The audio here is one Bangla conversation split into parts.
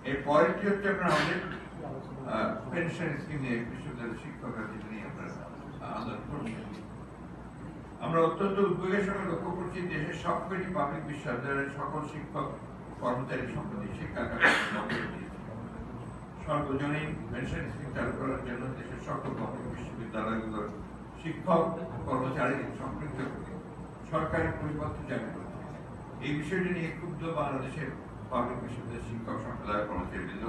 এর পরেরটি হচ্ছে আপনার আমাদের পেনশন স্কিম নিয়ে বিশ্ববিদ্যালয়ের শিক্ষকরা যেটা নিয়ে আপনারা আন্দোলন করছেন। আমরা অত্যন্ত উদ্বেগের সঙ্গে লক্ষ্য করছি দেশের সবকটি পাবলিক বিশ্ববিদ্যালয়ের সকল শিক্ষক কর্মচারী সম্পত্তি শিক্ষা সর্বজনীন পেনশন স্কিম চালু করার জন্য দেশের সকল পাবলিক বিশ্ববিদ্যালয়গুলোর শিক্ষক কর্মচারীদের সম্পৃক্ত করে সরকারি পরিপত্র জারি করেছে। এই বিষয়টি নিয়ে ক্ষুব্ধ বাংলাদেশের পাবলিক বিশ্ববিদ্যালয়ের শিক্ষক সম্প্রদায় কর্মচারীবৃন্দ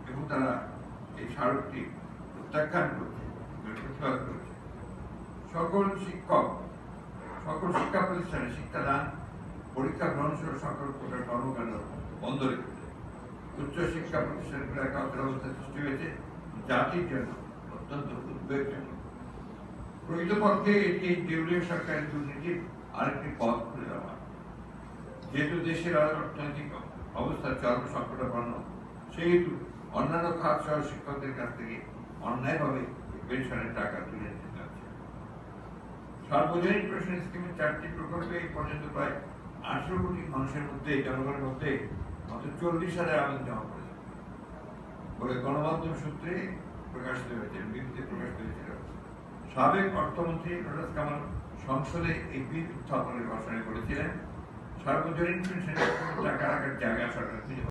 এবং তারা এই স্মারকটি প্রত্যাখ্যান করছে, প্রতিবাদ করছে। সকল শিক্ষা প্রতিষ্ঠানে শিক্ষাদান, পরীক্ষা গ্রহণ সহ সকল প্রকার কর্মকাণ্ড বন্ধ রেখেছে। উচ্চ শিক্ষা প্রতিষ্ঠানগুলো একাত্তর অবস্থা সৃষ্টি হয়েছে জাতির জন্য অত্যন্ত উদ্বেগজনক। প্রকৃতপক্ষে এটি দেউলিয়া সরকারের দুর্নীতির আরেকটি পথ খুলে দেওয়া। যেহেতু দেশের অর্থনৈতিক অবস্থা চরম সংকটাপন্ন, সেহেতু অন্যান্য খাত সহ শিক্ষকদের কাছ থেকে অন্যায়ভাবে পেনশনের টাকা তুলে নিতে যাচ্ছে। সার্বজনীন পেনশন স্কিমের 4টি প্রকল্পে এই পর্যন্ত প্রায় 18 কোটি মানুষের মধ্যে, জনগণের মধ্যে মাত্র 40,000 আবেদন জমা করেছে বলে গণমাধ্যম সূত্রে প্রকাশিত হয়েছে, বিবৃতি প্রকাশিত হয়েছিল। সাবেক অর্থমন্ত্রী ফেরদৌস কামাল সংসদে এই বিল উত্থাপনের ঘোষণা করেছিলেন। সার্বজনীন পেনশনের টাকা রাখার জায়গা সরকার